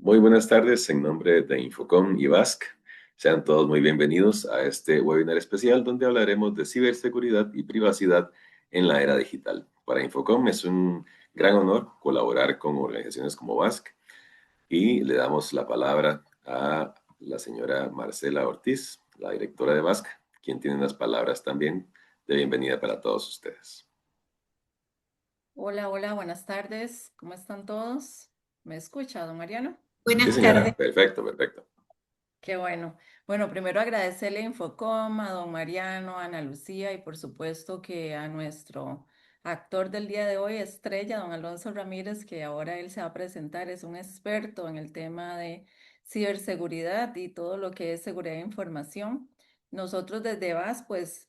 Muy buenas tardes en nombre de Infocom y Basc. Sean todos muy bienvenidos a este webinar especial donde hablaremos de ciberseguridad y privacidad en la era digital. Para Infocom es un gran honor colaborar con organizaciones como Basc y le damos la palabra a la señora Marcela Ortiz, la directora de Basc, quien tiene unas palabras también de bienvenida para todos ustedes. Hola, hola, buenas tardes. ¿Cómo están todos? ¿Me escucha, don Mariano? Sí, Buenas tardes. señora. Perfecto, perfecto. Qué bueno. Bueno, primero agradecerle a Infocom, a don Mariano, a Ana Lucía y por supuesto que a nuestro actor del día de hoy, estrella, don Alonso Ramírez, que ahora él se va a presentar, es un experto en el tema de ciberseguridad y todo lo que es seguridad de información. Nosotros desde VAS, pues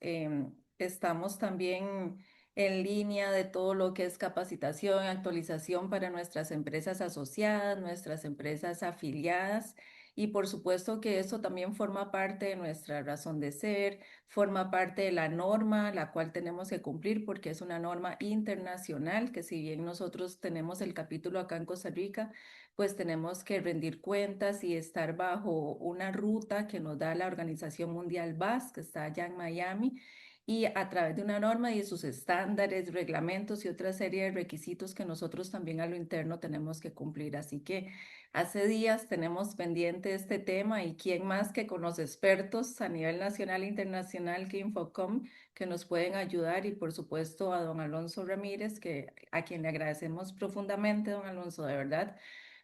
estamos también en línea de todo lo que es capacitación, actualización para nuestras empresas asociadas, nuestras empresas afiliadas. Y por supuesto que eso también forma parte de nuestra razón de ser, forma parte de la norma la cual tenemos que cumplir porque es una norma internacional que si bien nosotros tenemos el capítulo acá en Costa Rica, pues tenemos que rendir cuentas y estar bajo una ruta que nos da la Organización Mundial BAS, que está allá en Miami, y a través de una norma y de sus estándares, reglamentos y otra serie de requisitos que nosotros también a lo interno tenemos que cumplir. Así que hace días tenemos pendiente este tema y quién más que con los expertos a nivel nacional e internacional que Infocom que nos pueden ayudar y por supuesto a don Alonso Ramírez, que a quien le agradecemos profundamente, don Alonso, de verdad,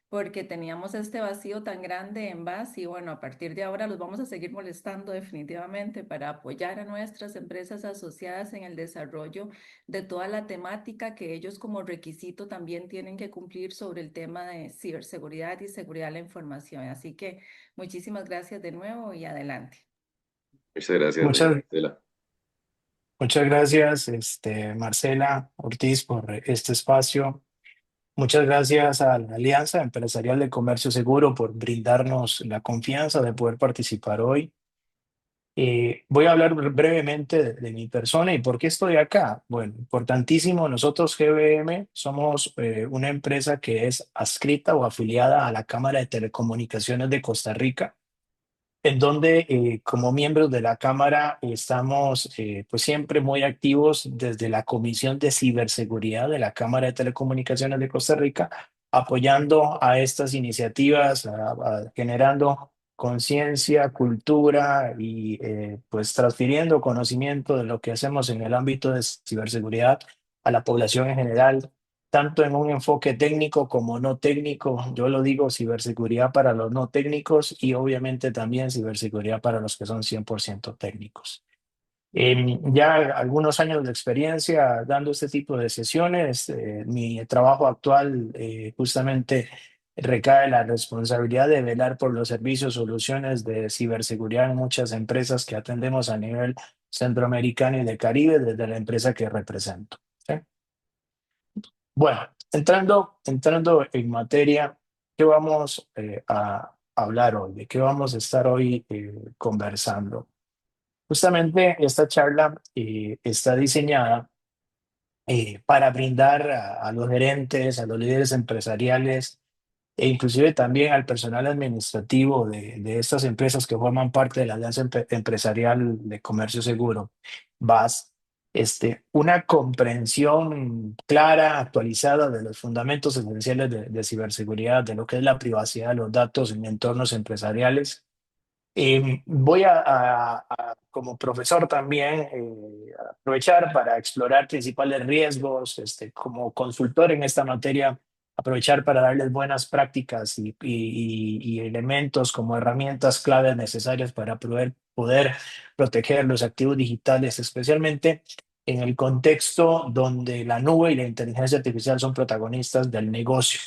porque teníamos este vacío tan grande en VAS y bueno, a partir de ahora los vamos a seguir molestando definitivamente para apoyar a nuestras empresas asociadas en el desarrollo de toda la temática que ellos como requisito también tienen que cumplir sobre el tema de ciberseguridad y seguridad de la información. Así que muchísimas gracias de nuevo y adelante. Muchas gracias, doña Muchas, Marcela. muchas gracias, Marcela Ortiz, por este espacio. Muchas gracias a la Alianza Empresarial de Comercio Seguro por brindarnos la confianza de poder participar hoy. Voy a hablar brevemente de mi persona y por qué estoy acá. Bueno, importantísimo, nosotros GBM somos una empresa que es adscrita o afiliada a la Cámara de Telecomunicaciones de Costa Rica, en donde como miembros de la Cámara estamos pues siempre muy activos desde la Comisión de Ciberseguridad de la Cámara de Telecomunicaciones de Costa Rica, apoyando a estas iniciativas, generando conciencia, cultura y pues transfiriendo conocimiento de lo que hacemos en el ámbito de ciberseguridad a la población en general, tanto en un enfoque técnico como no técnico. Yo lo digo, ciberseguridad para los no técnicos y obviamente también ciberseguridad para los que son 100% técnicos. Ya algunos años de experiencia dando este tipo de sesiones, mi trabajo actual justamente recae la responsabilidad de velar por los servicios, soluciones de ciberseguridad en muchas empresas que atendemos a nivel centroamericano y de Caribe desde la empresa que represento. ¿Sí? Bueno, entrando en materia, ¿qué vamos a hablar hoy? ¿De qué vamos a estar hoy conversando? Justamente esta charla está diseñada para brindar a los gerentes, a los líderes empresariales e inclusive también al personal administrativo de estas empresas que forman parte de la Alianza Empresarial de Comercio Seguro, VAS, una comprensión clara, actualizada de los fundamentos esenciales de ciberseguridad, de lo que es la privacidad de los datos en entornos empresariales. Voy como profesor también, aprovechar para explorar principales riesgos, como consultor en esta materia, aprovechar para darles buenas prácticas y elementos como herramientas claves necesarias para poder proteger los activos digitales, especialmente en el contexto donde la nube y la inteligencia artificial son protagonistas del negocio.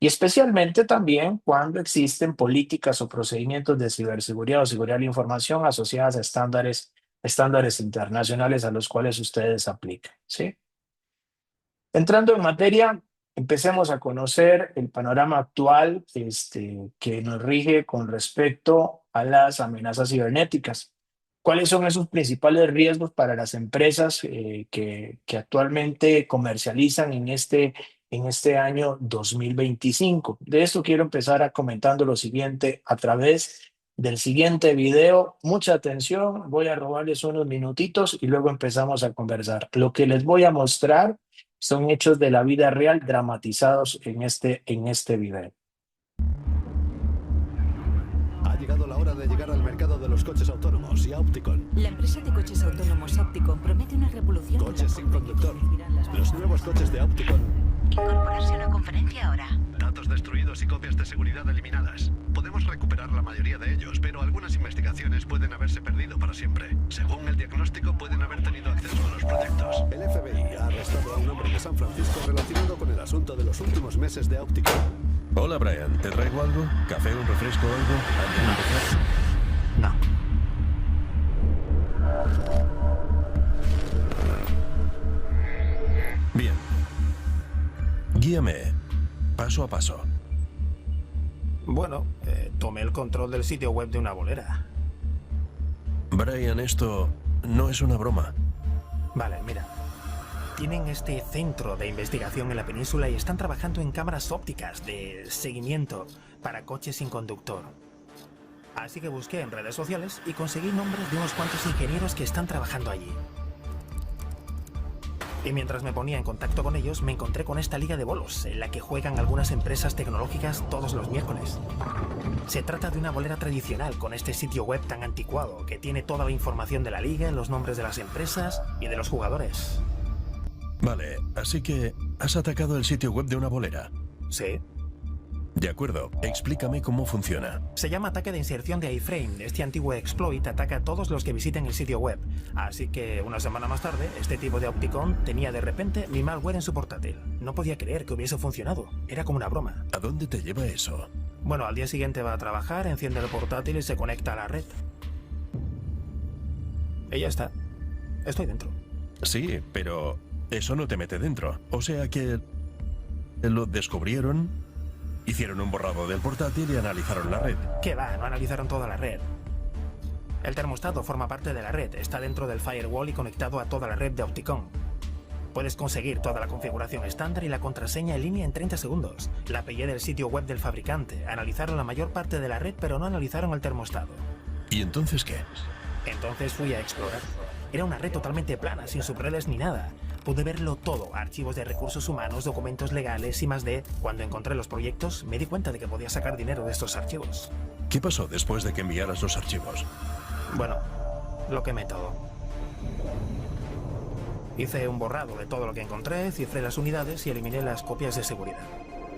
Y especialmente también cuando existen políticas o procedimientos de ciberseguridad o seguridad de la información asociadas a estándares internacionales a los cuales ustedes aplican, ¿sí? Entrando en materia, empecemos a conocer el panorama actual que nos rige con respecto a las amenazas cibernéticas. ¿Cuáles son esos principales riesgos para las empresas que actualmente comercializan en este año 2025. De esto quiero empezar comentando lo siguiente a través del siguiente video. Mucha atención, voy a robarles unos minutitos y luego empezamos a conversar. Lo que les voy a mostrar son hechos de la vida real dramatizados en este video. Ha llegado la hora de llegar al mercado de los coches autónomos y a Opticon. La empresa de coches autónomos Opticon promete una revolución. Coches sin conductor. Los nuevos coches de Opticon. Incorporarse a una conferencia ahora. Datos destruidos y copias de seguridad eliminadas. Podemos recuperar la mayoría de ellos, pero algunas investigaciones pueden haberse perdido para siempre. Según el diagnóstico, pueden haber tenido acceso a los proyectos. El FBI ha arrestado a un hombre de San Francisco relacionado con el asunto de los últimos meses de Opticon. Hola, Brian. ¿Te traigo algo? ¿Café, un refresco o algo? ¿Antes de empezar? No. Bien. Guíame paso a paso. Bueno, tomé el control del sitio web de una bolera. Brian, esto no es una broma. Vale, mira. Tienen este centro de investigación en la península y están trabajando en cámaras ópticas de seguimiento para coches sin conductor. Así que busqué en redes sociales y conseguí nombres de unos cuantos ingenieros que están trabajando allí. Y mientras me ponía en contacto con ellos, me encontré con esta liga de bolos, en la que juegan algunas empresas tecnológicas todos los miércoles. Se trata de una bolera tradicional con este sitio web tan anticuado, que tiene toda la información de la liga, los nombres de las empresas y de los jugadores. Vale, así que has atacado el sitio web de una bolera. Sí. De acuerdo, explícame cómo funciona. Se llama ataque de inserción de iframe. Este antiguo exploit ataca a todos los que visiten el sitio web. Así que una semana más tarde, este tipo de Opticon tenía de repente mi malware en su portátil. No podía creer que hubiese funcionado. Era como una broma. ¿A dónde te lleva eso? Bueno, al día siguiente va a trabajar, enciende el portátil y se conecta a la red. Y ya está. Estoy dentro. Sí, pero eso no te mete dentro. O sea que lo descubrieron, hicieron un borrado del portátil y analizaron la red. ¿Qué va? No analizaron toda la red. El termostato forma parte de la red, está dentro del firewall y conectado a toda la red de Opticon. Puedes conseguir toda la configuración estándar y la contraseña en línea en 30 segundos. La pillé del sitio web del fabricante. Analizaron la mayor parte de la red, pero no analizaron el termostato. ¿Y entonces qué? Entonces fui a explorar. Era una red totalmente plana, sin subredes ni nada. Pude verlo todo, archivos de recursos humanos, documentos legales y más de... Cuando encontré los proyectos, me di cuenta de que podía sacar dinero de estos archivos. ¿Qué pasó después de que enviaras los archivos? Bueno, lo quemé todo. Hice un borrado de todo lo que encontré, cifré las unidades y eliminé las copias de seguridad.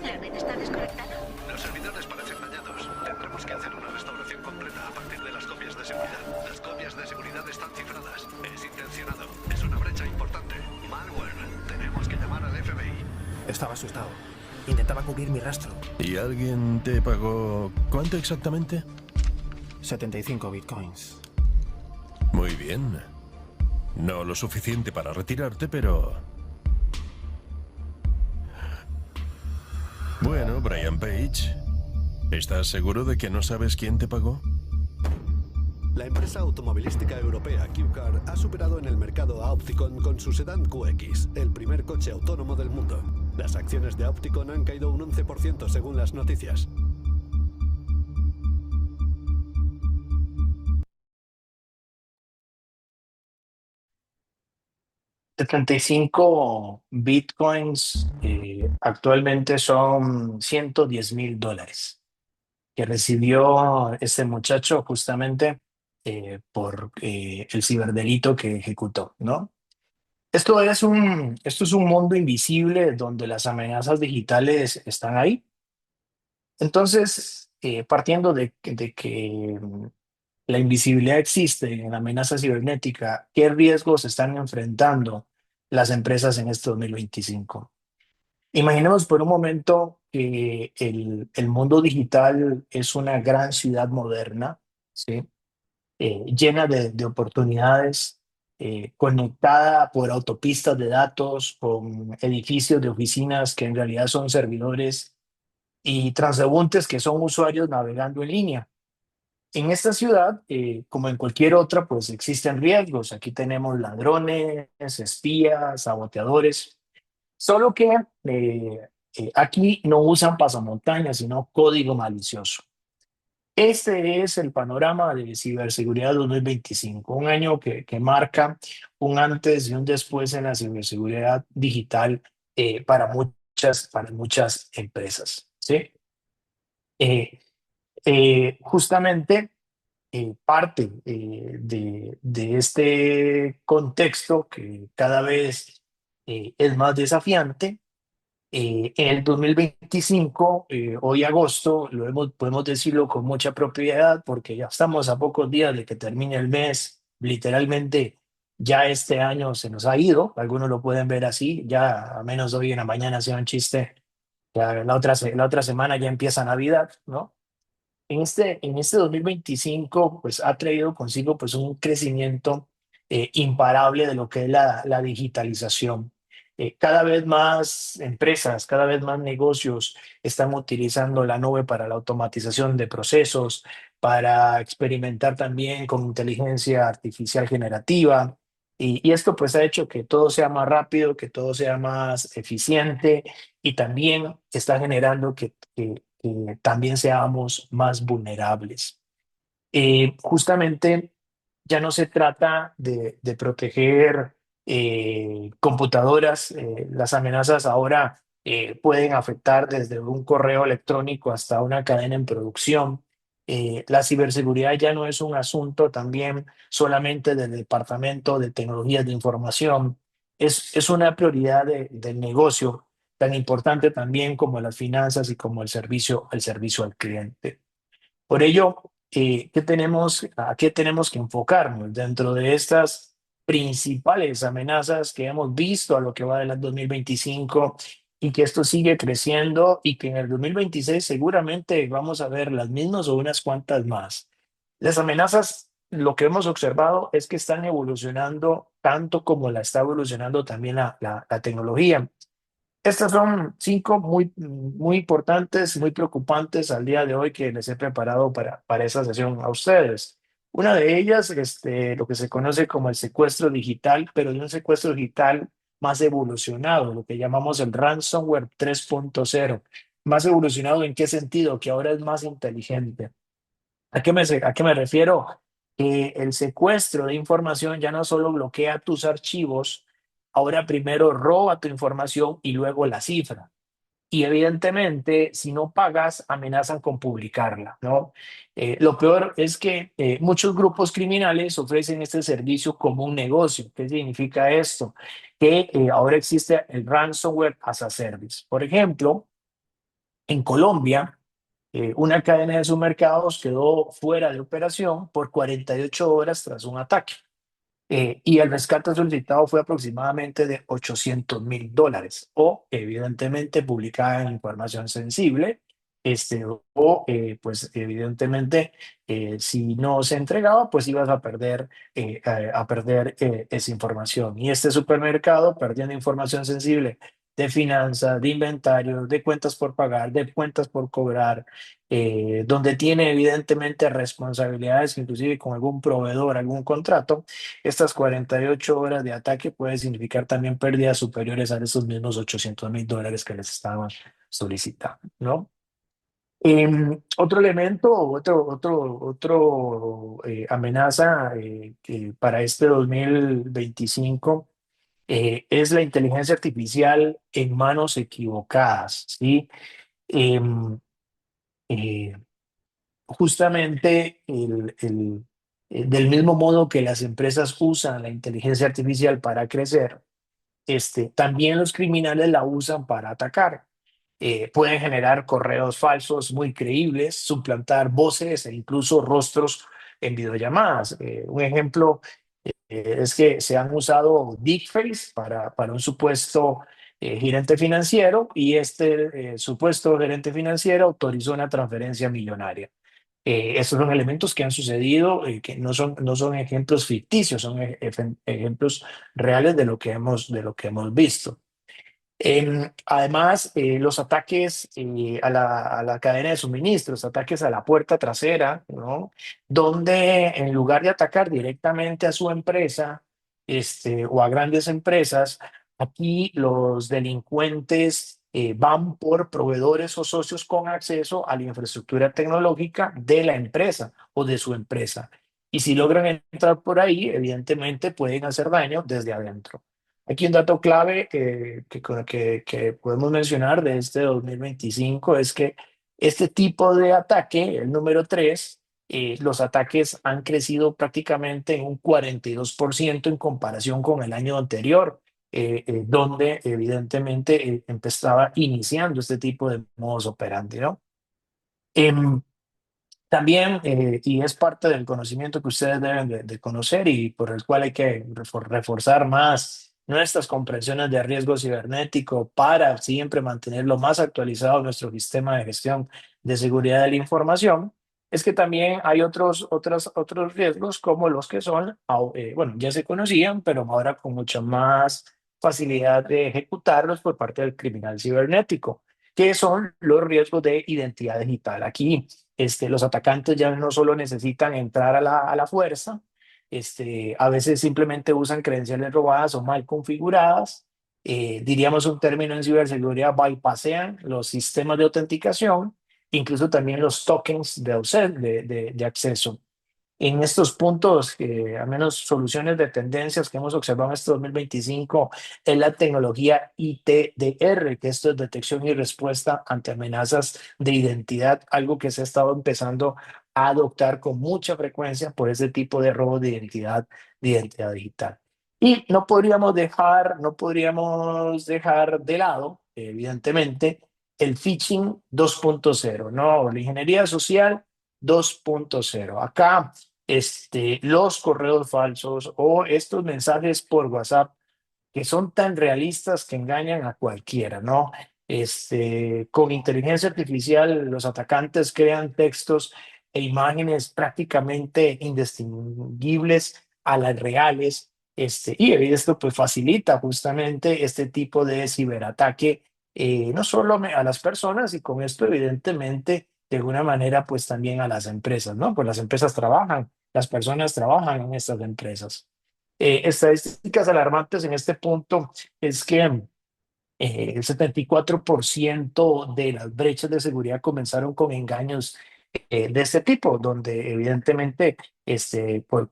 La red está desconectada. Los servidores parecen dañados. Tendremos que hacer una restauración completa a partir de las copias de seguridad. Las copias de seguridad están cifradas. Es intencionado. Es una brecha importante. Malware. Tenemos que llamar al FBI. Estaba asustado. Intentaba cubrir mi rastro. ¿Y alguien te pagó cuánto exactamente? 75 bitcoins. Muy bien. No lo suficiente para retirarte, pero... Bueno, Brian Page, ¿estás seguro de que no sabes quién te pagó? La empresa automovilística europea Q-Car ha superado en el mercado a Opticon con su sedán QX, el primer coche autónomo del mundo. Las acciones de Opticon han caído un 11% según las noticias. $75 bitcoins actualmente son $110,000 que recibió este muchacho justamente por el ciberdelito que ejecutó, ¿no? Esto es un mundo invisible donde las amenazas digitales están ahí. Entonces, partiendo de que la invisibilidad existe en la amenaza cibernética, ¿qué riesgos están enfrentando las empresas en este 2025? Imaginemos por un momento que el mundo digital es una gran ciudad moderna, ¿sí? Llena de oportunidades, conectada por autopistas de datos, con edificios de oficinas que en realidad son servidores y transeúntes que son usuarios navegando en línea. En esta ciudad, como en cualquier otra, pues existen riesgos. Aquí tenemos ladrones, espías, saboteadores. Solo que aquí no usan pasamontañas, sino código malicioso. Este es el panorama de ciberseguridad 2025, un año que marca un antes y un después en la ciberseguridad digital para muchas empresas. ¿Sí? Eh, Justamente parte de este contexto que cada vez es más desafiante. En el 2025, hoy agosto, podemos decirlo con mucha propiedad porque ya estamos a pocos días de que termine el mes. Literalmente ya este año se nos ha ido, algunos lo pueden ver así, ya a menos hoy en la mañana sea un chiste, ya la otra semana ya empieza Navidad, ¿no? En este 2025, pues ha traído consigo pues un crecimiento imparable de lo que es la digitalización. Cada vez más empresas, cada vez más negocios están utilizando la nube para la automatización de procesos, para experimentar también con inteligencia artificial generativa. Y esto pues ha hecho que todo sea más rápido, que todo sea más eficiente y también está generando que también seamos más vulnerables. Justamente ya no se trata de proteger computadoras. Las amenazas ahora pueden afectar desde un correo electrónico hasta una cadena en producción. La ciberseguridad ya no es un asunto también solamente del Departamento de Tecnologías de Información. Es una prioridad del negocio tan importante también como las finanzas y como el servicio al cliente. Por ello, ¿a qué tenemos que enfocarnos dentro de estas principales amenazas que hemos visto a lo que va del 2025 y que esto sigue creciendo y que en el 2026 seguramente vamos a ver las mismas o unas cuantas más? Las amenazas, lo que hemos observado es que están evolucionando tanto como la está evolucionando también la tecnología. Estas son cinco muy importantes, muy preocupantes al día de hoy que les he preparado para esa sesión a ustedes. Una de ellas, lo que se conoce como el secuestro digital, pero de un secuestro digital más evolucionado, lo que llamamos el ransomware 3.0. Más evolucionado ¿en qué sentido? Que ahora es más inteligente. ¿A qué me refiero? Que el secuestro de información ya no solo bloquea tus archivos, ahora primero roba tu información y luego la cifra. Y evidentemente, si no pagas, amenazan con publicarla, ¿no? Lo peor es que muchos grupos criminales ofrecen este servicio como un negocio. ¿Qué significa esto? Que ahora existe el ransomware as a service. Por ejemplo, en Colombia, una cadena de supermercados quedó fuera de operación por 48 horas tras un ataque. Y el rescate solicitado fue aproximadamente de $800.000 o evidentemente publicada en información sensible, pues evidentemente si no se entregaba pues ibas a perder esa información. Y este supermercado perdiendo información sensible de finanzas, de inventario, de cuentas por pagar, de cuentas por cobrar, donde tiene evidentemente responsabilidades inclusive con algún proveedor, algún contrato. Estas 48 horas de ataque pueden significar también pérdidas superiores a esos mismos $800.000 que les estaban solicitando, ¿no? Otro elemento, otro amenaza para este 2025 es la inteligencia artificial en manos equivocadas, ¿sí? Em, eh, Justamente del mismo modo que las empresas usan la inteligencia artificial para crecer, también los criminales la usan para atacar. Pueden generar correos falsos muy creíbles, suplantar voces e incluso rostros en videollamadas. Un ejemplo es que se han usado deepfakes para un supuesto gerente financiero y este supuesto gerente financiero autorizó una transferencia millonaria. Estos son elementos que han sucedido, que no son ejemplos ficticios, son ejemplos reales de lo que hemos visto. Además, los ataques a la cadena de suministros, ataques a la puerta trasera, ¿no? Donde en lugar de atacar directamente a su empresa o a grandes empresas, Aquí los delincuentes van por proveedores o socios con acceso a la infraestructura tecnológica de la empresa o de su empresa. Y si logran entrar por ahí, evidentemente pueden hacer daño desde adentro. Aquí un dato clave que podemos mencionar de este 2025 es que este tipo de ataque, el número 3, los ataques han crecido prácticamente en un 42% en comparación con el año anterior, donde evidentemente empezaba iniciando este tipo de modos operandi, ¿no? Em, También, y es parte del conocimiento que ustedes deben de conocer y por el cual hay que reforzar más nuestras comprensiones de riesgo cibernético para siempre mantener lo más actualizado nuestro sistema de gestión de seguridad de la información, es que también hay otros riesgos como los que son, bueno, ya se conocían, pero ahora con mucha más facilidad de ejecutarlos por parte del criminal cibernético, que son los riesgos de identidad digital. Aquí los atacantes ya no solo necesitan entrar a la fuerza, a veces simplemente usan credenciales robadas o mal configuradas. Diríamos un término en ciberseguridad, bypassean los sistemas de autenticación, incluso también los tokens de acceso. En estos puntos, al menos soluciones de tendencias que hemos observado en este 2025, es la tecnología ITDR, que esto es detección y respuesta ante amenazas de identidad, algo que se ha estado empezando a adoptar con mucha frecuencia por ese tipo de robo de identidad digital. Y no podríamos dejar de lado, evidentemente, el phishing 2.0, ¿no? La ingeniería social 2.0. Acá los correos falsos o estos mensajes por WhatsApp que son tan realistas que engañan a cualquiera, ¿no? Con inteligencia artificial, los atacantes crean textos e imágenes prácticamente indistinguibles a las reales, y esto pues facilita justamente este tipo de ciberataque, no solo a las personas, y con esto evidentemente de alguna manera pues también a las empresas, ¿no? Pues las empresas trabajan, las personas trabajan en estas empresas. Estadísticas alarmantes en este punto es que el 74% de las brechas de seguridad comenzaron con engaños de este tipo, donde evidentemente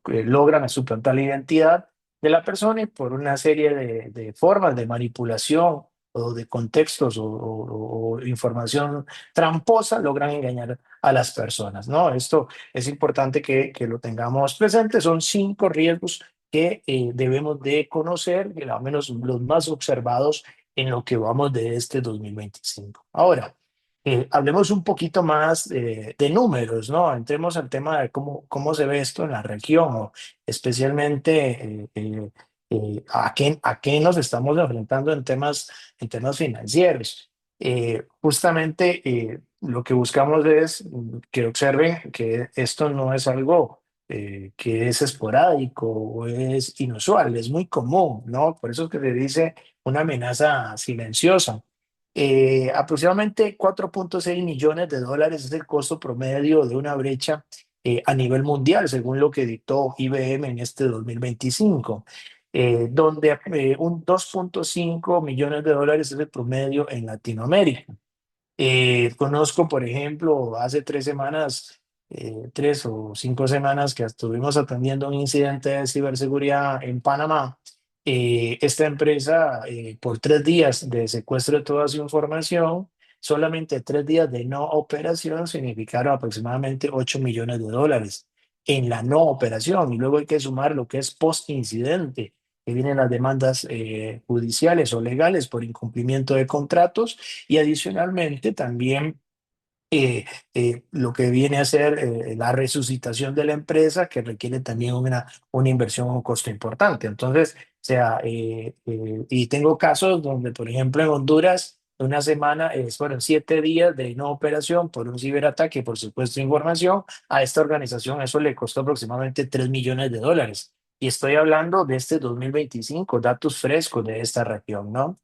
logran suplantar la identidad de la persona y por una serie de formas de manipulación o de contextos o información tramposa logran engañar a las personas, ¿no? Esto es importante que lo tengamos presente. Son 5 riesgos que debemos de conocer, que al menos los más observados en lo que vamos de este 2025. Ahora, hablemos un poquito más de números, ¿no? Entremos al tema de cómo se ve esto en la región, o especialmente a qué nos estamos enfrentando en temas financieros. Justamente lo que buscamos es que observen que esto no es algo que es esporádico o es inusual, es muy común, ¿no? Por eso es que se dice una amenaza silenciosa. Aproximadamente 4.6 millones de dólares es el costo promedio de una brecha a nivel mundial, según lo que dictó IBM en este 2025, donde un 2.5 millones de dólares es el promedio en Latinoamérica. Conozco, por ejemplo, hace 3 semanas, 3 o 5 semanas que estuvimos atendiendo un incidente de ciberseguridad en Panamá. Esta empresa, por 3 días de secuestro de toda su información, solamente 3 días de no operación significaron aproximadamente 8 millones de dólares en la no operación. Y luego hay que sumar lo que es post-incidente, que vienen las demandas judiciales o legales por incumplimiento de contratos, y adicionalmente también lo que viene a ser la resucitación de la empresa, que requiere también una inversión o un costo importante. Entonces, o sea, y tengo casos donde, por ejemplo, en Honduras, una semana, fueron 7 días de no operación por un ciberataque, por supuesto, información. A esta organización eso le costó aproximadamente 3 millones de dólares. Y estoy hablando de este 2025, datos frescos de esta región, ¿no?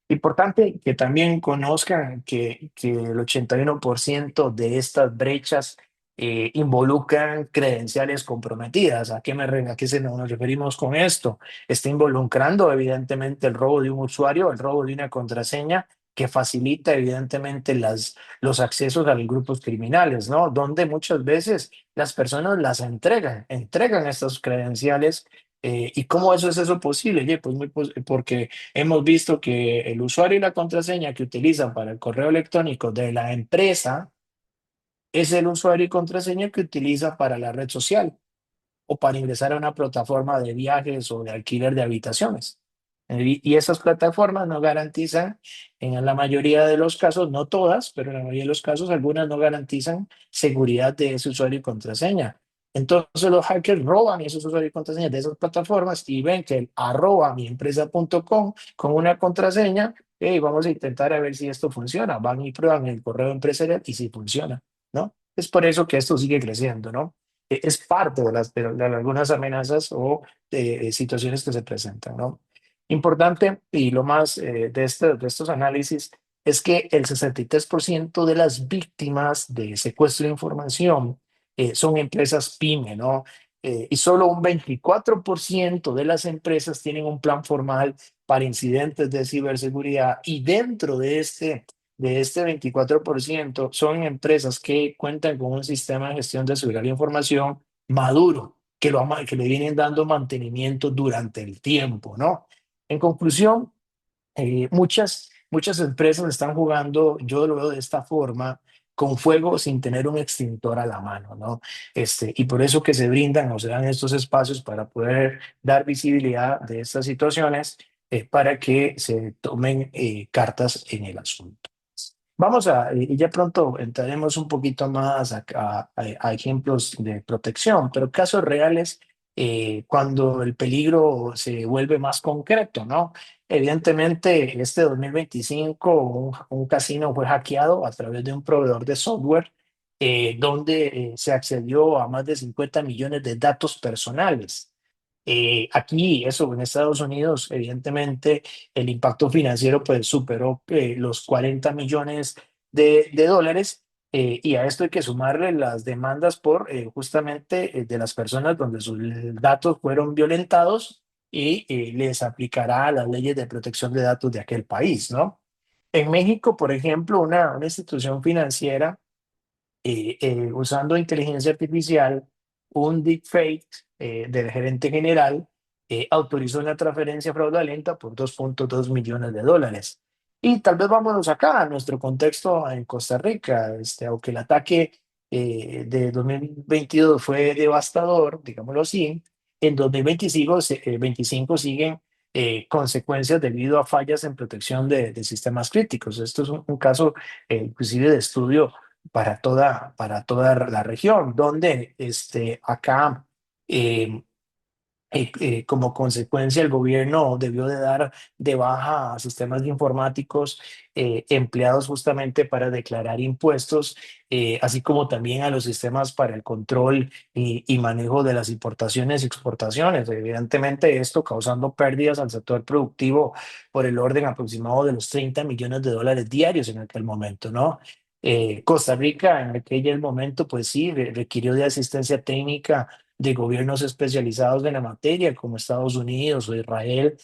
Importante que también conozcan que el 81% de estas brechas involucran credenciales comprometidas. ¿A qué nos referimos con esto? Está involucrando evidentemente el robo de un usuario, el robo de una contraseña que facilita evidentemente los accesos a los grupos criminales, ¿no? Donde muchas veces las personas las entregan estas credenciales. ¿Y cómo es eso posible? Oye, pues porque hemos visto que el usuario y la contraseña que utilizan para el correo electrónico de la empresa es el usuario y contraseña que utiliza para la red social o para ingresar a una plataforma de viajes o de alquiler de habitaciones. Y esas plataformas no garantizan, en la mayoría de los casos, no todas, pero en la mayoría de los casos, algunas no garantizan seguridad de ese usuario y contraseña. Entonces los hackers roban esos usuarios y contraseñas de esas plataformas y ven que el @miempresa.com con una contraseña, hey, vamos a intentar a ver si esto funciona. Van y prueban el correo empresarial y si funciona, ¿no? Es por eso que esto sigue creciendo, ¿no? Es parte de algunas amenazas o situaciones que se presentan, ¿no? Importante, y lo más de estos análisis, es que el 63% de las víctimas de secuestro de información son empresas pyme, ¿no? Y solo un 24% de las empresas tienen un plan formal para incidentes de ciberseguridad, y dentro de este 24% son empresas que cuentan con un sistema de gestión de seguridad de la información maduro, que le vienen dando mantenimiento durante el tiempo, ¿no? En conclusión, muchas empresas están jugando, yo lo veo de esta forma, con fuego sin tener un extintor a la mano, ¿no? Y por eso que se brindan o se dan estos espacios para poder dar visibilidad de estas situaciones, para que se tomen cartas en el asunto. Y ya pronto entraremos un poquito más a ejemplos de protección, pero casos reales, cuando el peligro se vuelve más concreto, ¿no? Evidentemente, este 2025 un casino fue hackeado a través de un proveedor de software, donde se accedió a más de 50 millones de datos personales. Aquí, eso en Estados Unidos, evidentemente, el impacto financiero pues superó los 40 millones de dólares, y a esto hay que sumarle las demandas por justamente de las personas donde sus datos fueron violentados, y les aplicará las leyes de protección de datos de aquel país, ¿no? En México, por ejemplo, una institución financiera, usando inteligencia artificial, un deepfake del gerente general, autorizó una transferencia fraudulenta por 2.2 millones de dólares. Y tal vez vámonos acá, a nuestro contexto en Costa Rica, aunque el ataque de 2022 fue devastador, digámoslo así, en 2025 25 siguen consecuencias debido a fallas en protección de sistemas críticos. Esto es un caso inclusive de estudio para toda la región, donde acá, eh, como consecuencia, el gobierno debió de dar de baja a sistemas informáticos empleados justamente para declarar impuestos, así como también a los sistemas para el control y manejo de las importaciones y exportaciones. Evidentemente, esto causando pérdidas al sector productivo por el orden aproximado de los 30 millones de dólares diarios en aquel momento, ¿no? Costa Rica en aquel momento, pues sí, requirió de asistencia técnica de gobiernos especializados en la materia, como Estados Unidos o Israel,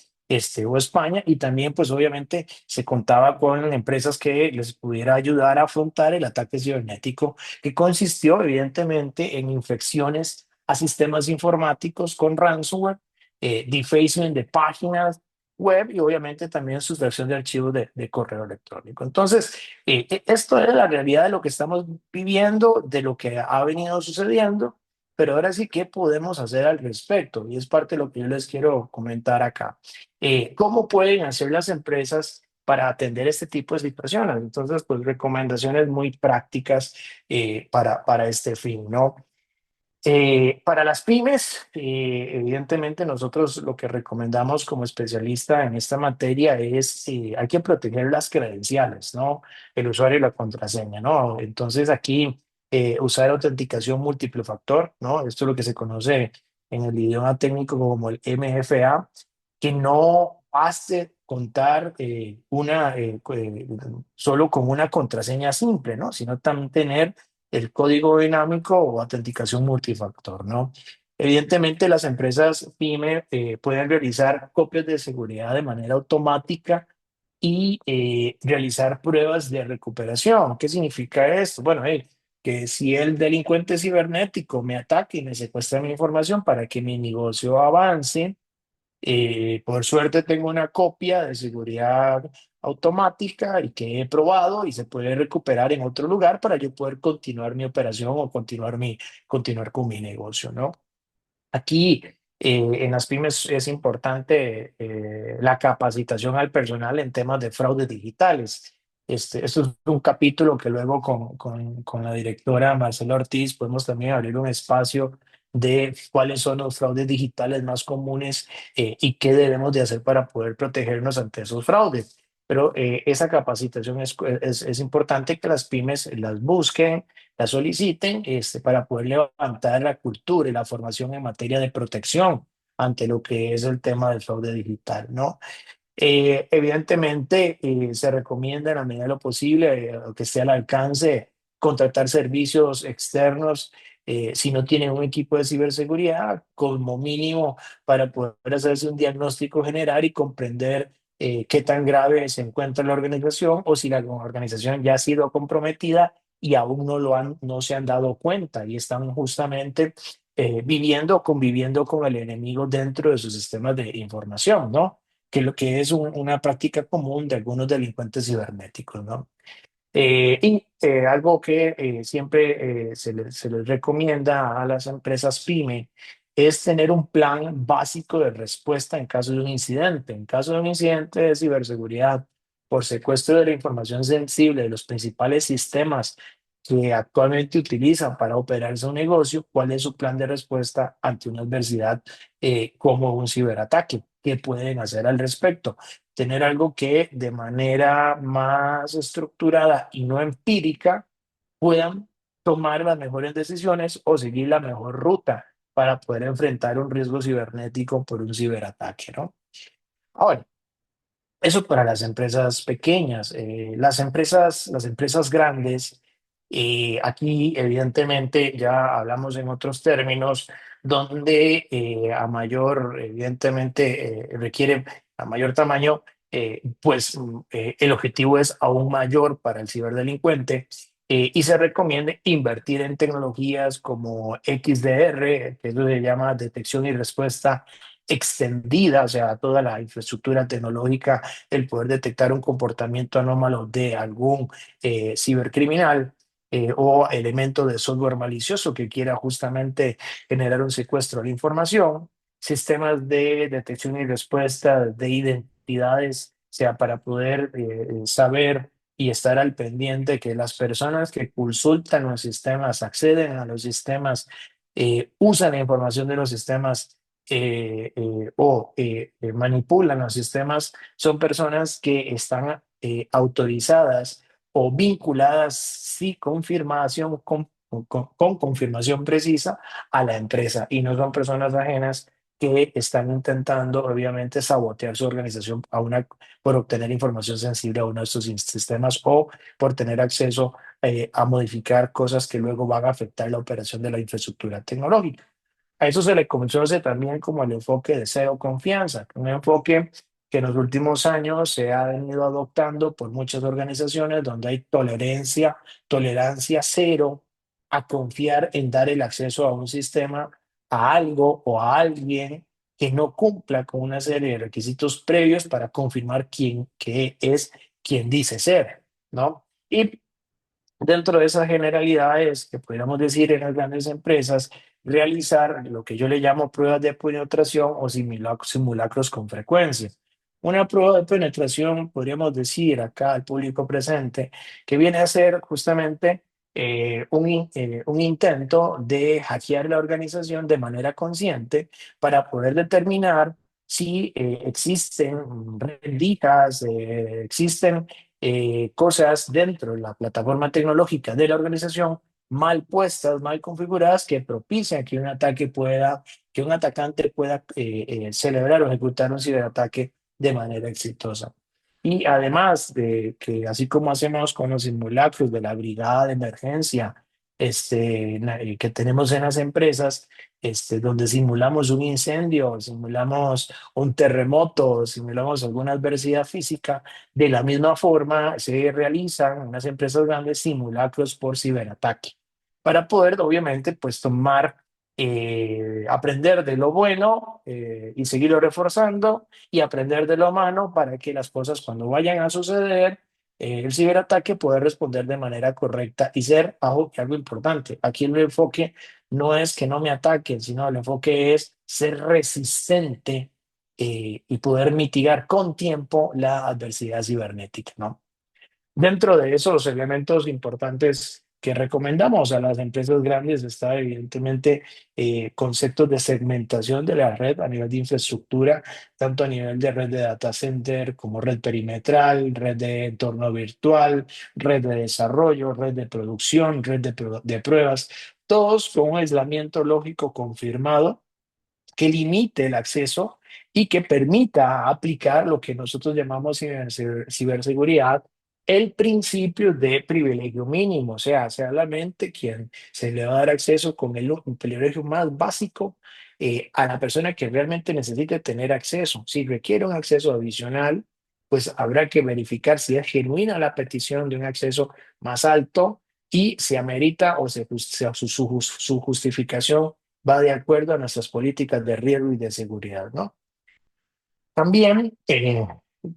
o España, y también, pues obviamente, se contaba con empresas que les pudiera ayudar a afrontar el ataque cibernético, que consistió evidentemente en infecciones a sistemas informáticos con ransomware, defacement de páginas web y obviamente también sustracción de archivos de correo electrónico. Entonces, esto es la realidad de lo que estamos viviendo, de lo que ha venido sucediendo. Pero ahora sí, ¿qué podemos hacer al respecto? Y es parte de lo que yo les quiero comentar acá. ¿Cómo pueden hacer las empresas para atender este tipo de situaciones? Entonces, pues recomendaciones muy prácticas para este fin, ¿no? Para las pymes, evidentemente nosotros lo que recomendamos como especialista en esta materia es, hay que proteger las credenciales, ¿no? El usuario y la contraseña, ¿no? Entonces aquí, usar autenticación múltiple factor, ¿no? Esto es lo que se conoce en el idioma técnico como el MFA, que no baste contar solo con una contraseña simple, ¿no? Sino también tener el código dinámico o autenticación multifactor, ¿no? Evidentemente, las empresas PYME pueden realizar copias de seguridad de manera automática y realizar pruebas de recuperación. ¿Qué significa esto? Bueno, que si el delincuente cibernético me ataca y me secuestra mi información para que mi negocio avance, por suerte tengo una copia de seguridad automática y que he probado y se puede recuperar en otro lugar para yo poder continuar mi operación o continuar con mi negocio, ¿no? Aquí en las pymes es importante la capacitación al personal en temas de fraudes digitales. Esto es un capítulo que luego con la directora Marcela Ortiz podemos también abrir un espacio de cuáles son los fraudes digitales más comunes y qué debemos de hacer para poder protegernos ante esos fraudes. Pero esa capacitación es importante que las pymes las busquen, la soliciten para poder levantar la cultura y la formación en materia de protección ante lo que es el tema del fraude digital, ¿no? Evidentemente, se recomienda en la medida de lo posible, que esté al alcance, contratar servicios externos si no tienen un equipo de ciberseguridad, como mínimo para poder hacerse un diagnóstico general y comprender qué tan grave se encuentra la organización o si la organización ya ha sido comprometida y aún no se han dado cuenta y están justamente viviendo o conviviendo con el enemigo dentro de sus sistemas de información, ¿no? Que lo que es una práctica común de algunos delincuentes cibernéticos, ¿no? Algo que siempre se les recomienda a las empresas PYME es tener un plan básico de respuesta en caso de un incidente. En caso de un incidente de ciberseguridad por secuestro de la información sensible de los principales sistemas que actualmente utilizan para operar su negocio, ¿cuál es su plan de respuesta ante una adversidad como un ciberataque? ¿Qué pueden hacer al respecto? Tener algo que de manera más estructurada y no empírica puedan tomar las mejores decisiones o seguir la mejor ruta para poder enfrentar un riesgo cibernético por un ciberataque, ¿no? Ahora, eso para las empresas pequeñas. Las empresas grandes, aquí evidentemente ya hablamos en otros términos, donde evidentemente requiere a mayor tamaño, pues el objetivo es aún mayor para el ciberdelincuente. Y se recomienda invertir en tecnologías como XDR, que eso se llama detección y respuesta extendida, o sea, toda la infraestructura tecnológica, el poder detectar un comportamiento anómalo de algún cibercriminal o elemento de software malicioso que quiera justamente generar un secuestro de la información, sistemas de detección y respuesta de identidades, o sea, para poder saber y estar al pendiente que las personas que consultan los sistemas, acceden a los sistemas, usan la información de los sistemas manipulan los sistemas son personas que están autorizadas o vinculadas, sí, con confirmación precisa a la empresa y no son personas ajenas que están intentando, obviamente, sabotear su organización por obtener información sensible a uno de estos sistemas o por tener acceso a modificar cosas que luego van a afectar la operación de la infraestructura tecnológica. A eso se le conoce también como el enfoque de cero confianza, un enfoque que en los últimos años se ha venido adoptando por muchas organizaciones donde hay tolerancia cero a confiar en dar el acceso a un sistema, a algo o a alguien que no cumpla con una serie de requisitos previos para confirmar que es quien dice ser, ¿no? Y dentro de esas generalidades que podríamos decir en las grandes empresas, realizar lo que yo le llamo pruebas de penetración o simulacros con frecuencia. Una prueba de penetración, podríamos decir acá al público presente, que viene a ser justamente un intento de hackear la organización de manera consciente para poder determinar si existen rendijas, existen cosas dentro de la plataforma tecnológica de la organización mal puestas, mal configuradas, que propician que un atacante pueda celebrar o ejecutar un ciberataque de manera exitosa. Y además de que, así como hacemos con los simulacros de la brigada de emergencia que tenemos en las empresas, donde simulamos un incendio, simulamos un terremoto, simulamos alguna adversidad física. De la misma forma, se realizan en las empresas grandes simulacros por ciberataque para poder, obviamente, pues aprender de lo bueno y seguirlo reforzando y aprender de lo malo para que las cosas cuando vayan a suceder, el ciberataque pueda responder de manera correcta y ser algo importante. Aquí el enfoque no es que no me ataquen, sino el enfoque es ser resistente y poder mitigar con tiempo la adversidad cibernética, ¿no? Dentro de esos elementos importantes que recomendamos a las empresas grandes está evidentemente conceptos de segmentación de la red a nivel de infraestructura, tanto a nivel de red de data center como red perimetral, red de entorno virtual, red de desarrollo, red de producción, red de pruebas, todos con un aislamiento lógico confirmado que limite el acceso y que permita aplicar lo que nosotros llamamos ciberseguridad, el principio de privilegio mínimo, o sea la mente quien se le va a dar acceso con el privilegio más básico a la persona que realmente necesite tener acceso. Si requiere un acceso adicional, pues habrá que verificar si es genuina la petición de un acceso más alto y si amerita o su justificación va de acuerdo a nuestras políticas de riesgo y de seguridad, ¿no? También,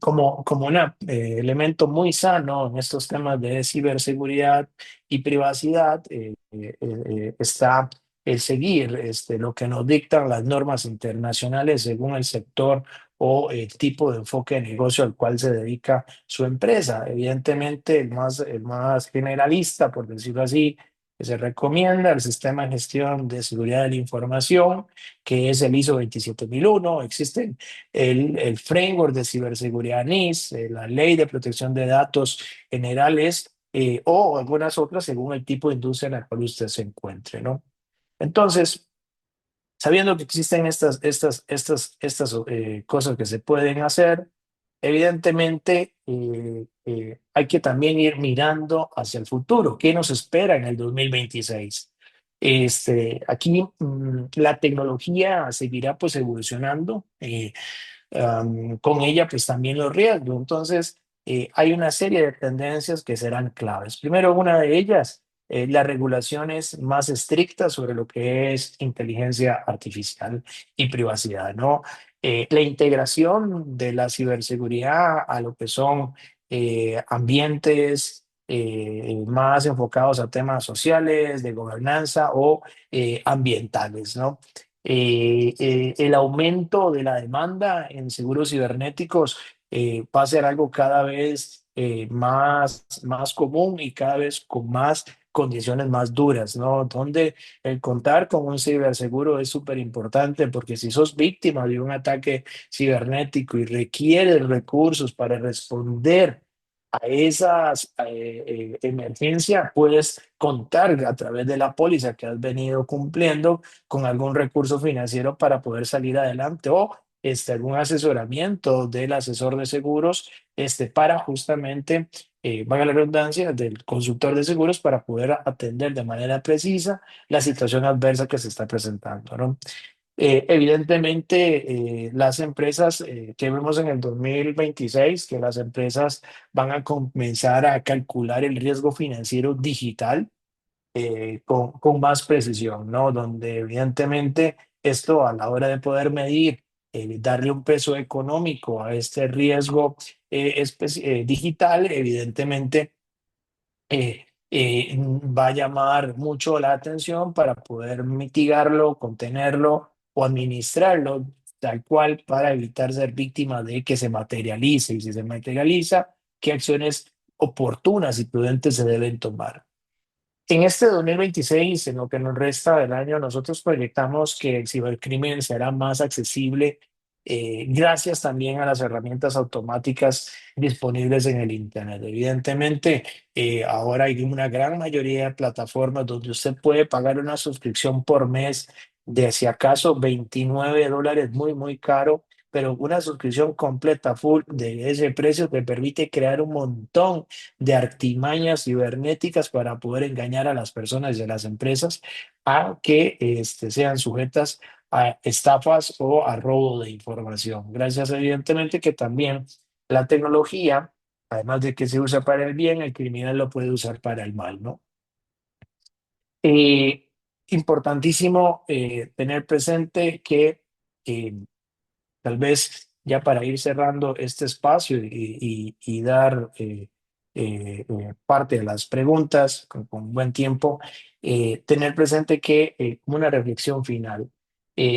como un elemento muy sano en estos temas de ciberseguridad y privacidad, está el seguir lo que nos dictan las normas internacionales según el sector o el tipo de enfoque de negocio al cual se dedica su empresa. Evidentemente, el más generalista, por decirlo así, que se recomienda el sistema de gestión de seguridad de la información, que es el ISO 27001. Existen el framework de ciberseguridad NIST, la ley de protección de datos generales o algunas otras según el tipo de industria en la cual usted se encuentre, ¿no? Entonces, sabiendo que existen estas cosas que se pueden hacer, evidentemente hay que también ir mirando hacia el futuro. ¿Qué nos espera en el 2026? Aquí la tecnología seguirá pues evolucionando. Con ella pues también los riesgos. Entonces, hay una serie de tendencias que serán claves. Primero, una de ellas, las regulaciones más estrictas sobre lo que es inteligencia artificial y privacidad, ¿no? La integración de la ciberseguridad a lo que son ambientes más enfocados a temas sociales, de gobernanza o ambientales, ¿no? El aumento de la demanda en seguros cibernéticos va a ser algo cada vez más común y cada vez con más condiciones más duras, ¿no? Donde el contar con un ciberseguro es súper importante porque si sos víctima de un ataque cibernético y requieres recursos para responder a esas emergencias, puedes contar a través de la póliza que has venido cumpliendo con algún recurso financiero para poder salir adelante o algún asesoramiento del asesor de seguros para justamente, valga la redundancia, del consultor de seguros para poder atender de manera precisa la situación adversa que se está presentando, ¿no? Evidentemente, las empresas que vemos en el 2026, que las empresas van a comenzar a calcular el riesgo financiero digital con más precisión, ¿no? Donde evidentemente esto a la hora de poder medir, darle un peso económico a este riesgo digital, evidentemente va a llamar mucho la atención para poder mitigarlo, contenerlo o administrarlo tal cual para evitar ser víctima de que se materialice. Y si se materializa, ¿qué acciones oportunas y prudentes se deben tomar? En este 2026, en lo que nos resta del año, nosotros proyectamos que el cibercrimen será más accesible gracias también a las herramientas automáticas disponibles en el Internet. Evidentemente, ahora hay una gran mayoría de plataformas donde usted puede pagar una suscripción por mes de si acaso $29, muy, muy caro, pero una suscripción completa, full, de ese precio te permite crear un montón de artimañas cibernéticas para poder engañar a las personas y a las empresas a que sean sujetas a estafas o a robo de información. Gracias, evidentemente, que también la tecnología, además de que se usa para el bien, el criminal lo puede usar para el mal, ¿no? Eh, Importantísimo tener presente que eh, tal vez ya para ir cerrando este espacio y dar parte de las preguntas con buen tiempo, tener presente que como una reflexión final,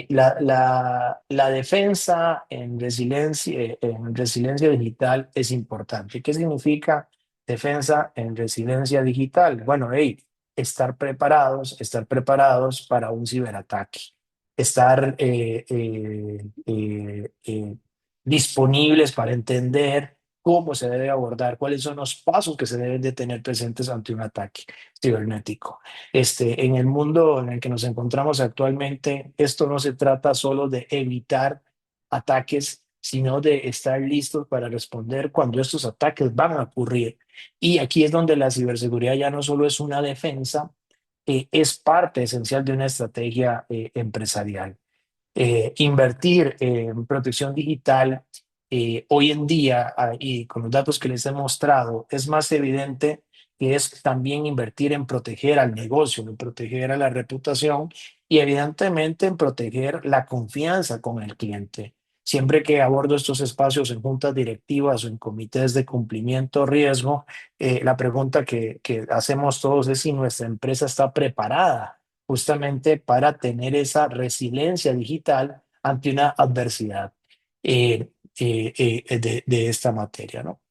la defensa en resiliencia digital es importante. ¿Qué significa defensa en resiliencia digital? Bueno, hey, estar preparados para un ciberataque, estar disponibles para entender cómo se debe abordar, cuáles son los pasos que se deben de tener presentes ante un ataque cibernético. En el mundo en el que nos encontramos actualmente, esto no se trata solo de evitar ataques, sino de estar listos para responder cuando estos ataques van a ocurrir. Y aquí es donde la ciberseguridad ya no solo es una defensa, es parte esencial de una estrategia empresarial. Invertir en protección digital hoy en día, y con los datos que les he mostrado, es más evidente que es también invertir en proteger al negocio, en proteger a la reputación y evidentemente en proteger la confianza con el cliente. Siempre que abordo estos espacios en juntas directivas o en comités de cumplimiento riesgo, la pregunta que hacemos todos es si nuestra empresa está preparada justamente para tener esa resiliencia digital ante una adversidad de esta materia, ¿no?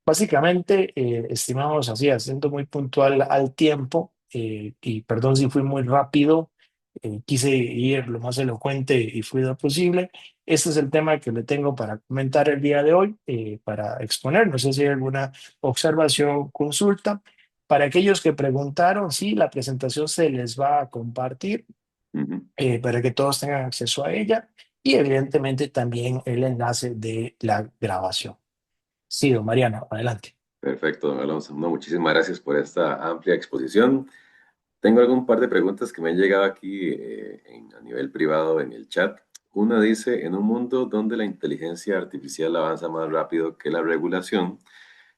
Básicamente, estimados, así, siendo muy puntual al tiempo, y perdón si fui muy rápido, quise ir lo más elocuente y fluido posible. Este es el tema que le tengo para comentar el día de hoy, para exponer. No sé si hay alguna observación, consulta. Para aquellos que preguntaron, sí, la presentación se les va a compartir Ujú. para que todos tengan acceso a ella y evidentemente también el enlace de la grabación. Sí, don Mariano, adelante. Perfecto, don Alonso. No, muchísimas gracias por esta amplia exposición. Tengo algún par de preguntas que me han llegado aquí a nivel privado en el chat. Una dice, en un mundo donde la inteligencia artificial avanza más rápido que la regulación,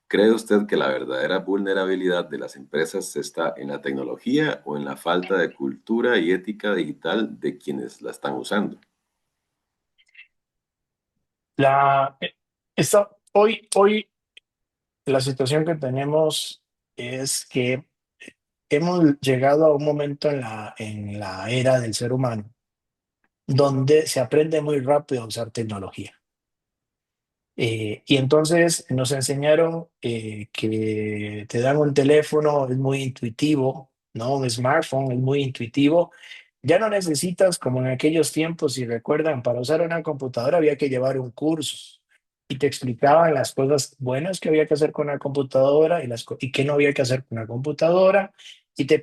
¿cree usted que la verdadera vulnerabilidad de las empresas está en la tecnología o en la falta de cultura y ética digital de quienes la están usando? La, hoy la situación que tenemos es que hemos llegado a un momento en la era del ser humano donde se aprende muy rápido a usar tecnología. Y entonces nos enseñaron que te dan un teléfono, es muy intuitivo, ¿no? Un smartphone es muy intuitivo. Ya no necesitas, como en aquellos tiempos, si recuerdan, para usar una computadora había que llevar un curso y te explicaban las cosas buenas que había que hacer con la computadora y qué no había que hacer con la computadora. Y te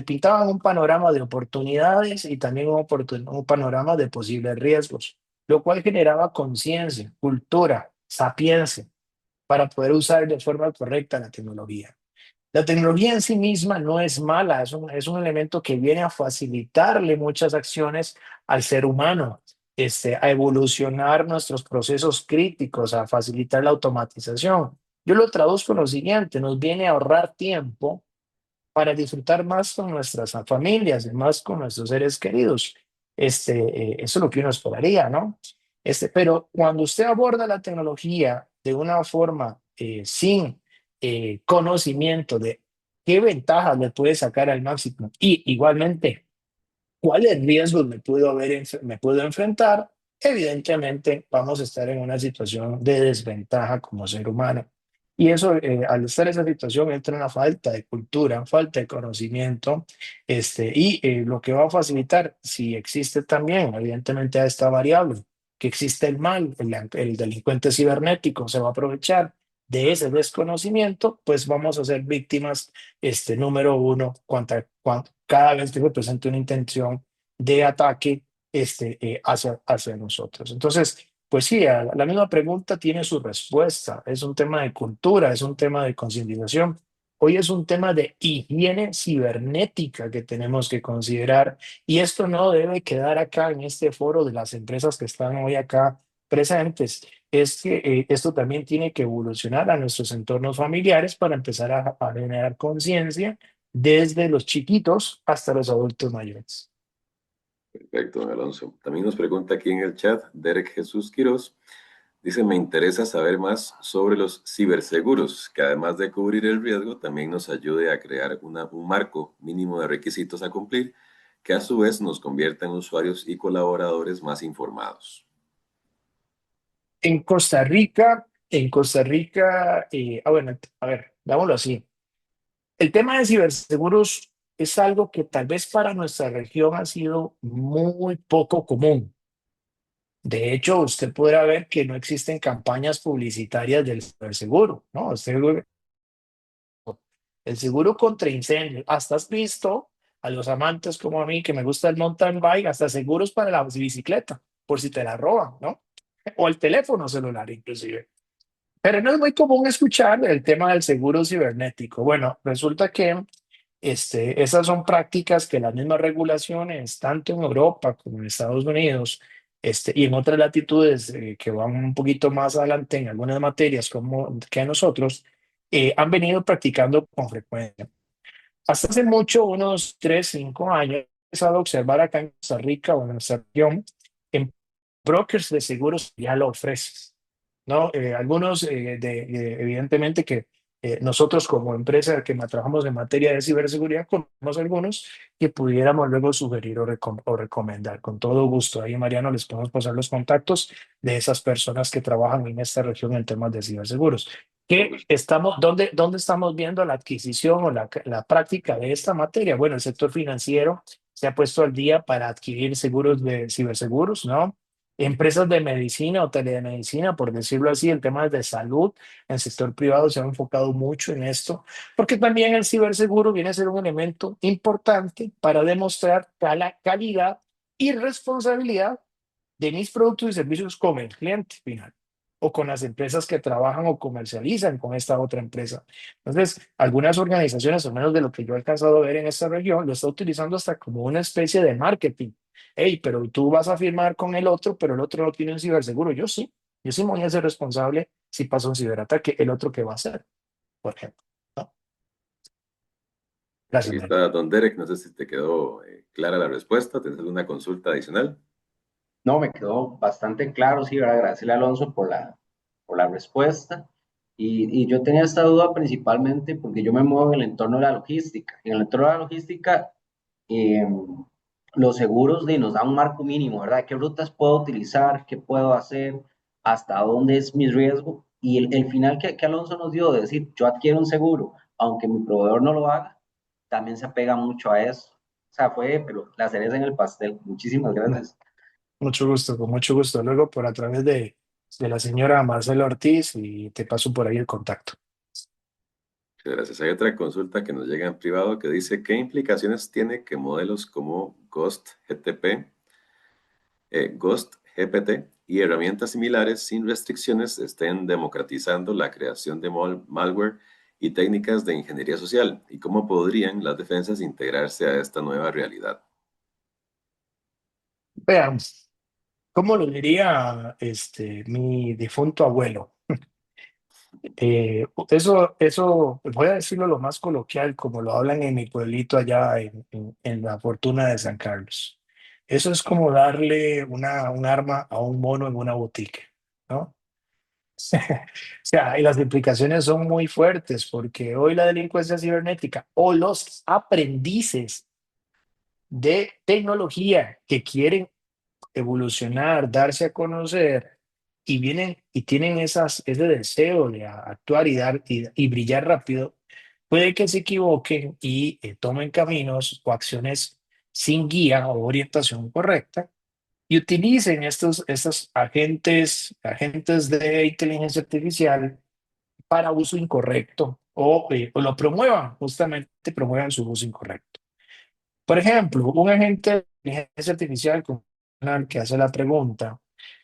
pintaban un panorama de oportunidades y también un panorama de posibles riesgos, lo cual generaba conciencia, cultura, sapiencia para poder usar de forma correcta la tecnología. La tecnología en sí misma no es mala, es un elemento que viene a facilitarle muchas acciones al ser humano, a evolucionar nuestros procesos críticos, a facilitar la automatización. Yo lo traduzco en lo siguiente, nos viene a ahorrar tiempo para disfrutar más con nuestras familias y más con nuestros seres queridos. Eso es lo que uno esperaría, ¿no? Pero cuando usted aborda la tecnología de una forma sin conocimiento de qué ventajas le puede sacar al máximo y igualmente cuáles riesgos me puedo enfrentar, evidentemente vamos a estar en una situación de desventaja como ser humano. Y eso, al estar en esa situación, entra una falta de cultura, falta de conocimiento, lo que va a facilitar, si existe también, evidentemente, a esta variable, que existe el mal, el delincuente cibernético se va a aprovechar de ese desconocimiento, pues vamos a ser víctimas, número uno, cada vez que se presente una intención de ataque hacia nosotros. Entonces, pues sí, la misma pregunta tiene su respuesta. Es un tema de cultura, es un tema de concientización. Hoy es un tema de higiene cibernética que tenemos que considerar y esto no debe quedar acá en este foro de las empresas que están hoy acá presentes. Es que esto también tiene que evolucionar a nuestros entornos familiares para empezar a generar conciencia desde los chiquitos hasta los adultos mayores. Perfecto, don Alonso. También nos pregunta aquí en el chat Derek Jesús Quiroz. Dice, me interesa saber más sobre los ciberseguros, que además de cubrir el riesgo, también nos ayude a crear un marco mínimo de requisitos a cumplir, que a su vez nos convierta en usuarios y colaboradores más informados. Bueno, a ver, dámoslo así. El tema de ciberseguros es algo que tal vez para nuestra región ha sido muy poco común. De hecho, usted podrá ver que no existen campañas publicitarias del ciberseguro, ¿no? El seguro contra incendios. Hasta has visto a los amantes como a mí, que me gusta el mountain bike, hasta seguros para la bicicleta, por si te la roban, ¿no? O el teléfono celular, inclusive. Pero no es muy común escuchar el tema del seguro cibernético. Bueno, resulta que esas son prácticas que las mismas regulaciones, tanto en Europa como en Estados Unidos, y en otras latitudes que van un poquito más adelante en algunas materias como que nosotros, han venido practicando con frecuencia. Hasta hace mucho, unos 3, 5 años, he empezado a observar acá en Costa Rica o en nuestra región, en brokers de seguros ya lo ofrecen, ¿no? Algunos, evidentemente, que nosotros como empresa que trabajamos en materia de ciberseguridad, conocemos algunos que pudiéramos luego sugerir o recomendar. Con todo gusto, ahí Mariano les podemos pasar los contactos de esas personas que trabajan en esta región en temas de ciberseguros. ¿Dónde estamos viendo la adquisición o la práctica de esta materia? Bueno, el sector financiero se ha puesto al día para adquirir seguros de ciberseguros, ¿no? Empresas de medicina o telemedicina, por decirlo así, en temas de salud, en el sector privado se ha enfocado mucho en esto, porque también el ciberseguro viene a ser un elemento importante para demostrar la calidad y responsabilidad de mis productos y servicios con el cliente final o con las empresas que trabajan o comercializan con esta otra empresa. Entonces, algunas organizaciones, al menos de lo que yo he alcanzado a ver en esta región, lo está utilizando hasta como una especie de marketing. Hey, pero tú vas a firmar con el otro, pero el otro no tiene un ciberseguro. Yo sí me voy a ser responsable si pasa un ciberataque, el otro que va a hacer, por ejemplo, ¿no? Gracias, Ahí María. está don Derek, no sé si te quedó clara la respuesta, ¿tienes alguna consulta adicional? No, me quedó bastante claro, sí, ¿verdad? Agradecerle a Alonso por la respuesta. Y yo tenía esta duda principalmente porque yo me muevo en el entorno de la logística. En el entorno de la logística, eh, los seguros nos dan un marco mínimo, ¿verdad? ¿Qué rutas puedo utilizar? ¿Qué puedo hacer? ¿Hasta dónde es mi riesgo? Y el final que Alonso nos dio de decir, yo adquiero un seguro, aunque mi proveedor no lo haga, también se apega mucho a eso. O sea, fue, pero la cereza en el pastel. Muchísimas gracias. Mucho gusto, con mucho gusto. Luego por a través de la señora Marcela Ortiz y te paso por ahí el contacto. Muchas gracias. Hay otra consulta que nos llega en privado que dice, ¿qué implicaciones tiene que modelos como Ghost GPT y herramientas similares sin restricciones estén democratizando la creación de malware y técnicas de ingeniería social? ¿Y cómo podrían las defensas integrarse a esta nueva realidad? Veamos, ¿cómo lo diría mi difunto abuelo? Voy a decirlo lo más coloquial, como lo hablan en mi pueblito allá en la Fortuna de San Carlos. Eso es como darle un arma a un mono en una boutique, ¿no? O sea, y las implicaciones son muy fuertes porque hoy la delincuencia cibernética o los aprendices de tecnología que quieren evolucionar, darse a conocer y vienen y tienen ese deseo de actuar y brillar rápido, puede que se equivoquen y tomen caminos o acciones sin guía o orientación correcta y utilicen estos agentes de inteligencia artificial para uso incorrecto o lo promuevan, justamente promuevan su uso incorrecto. Por ejemplo, un agente de inteligencia artificial como el que hace la pregunta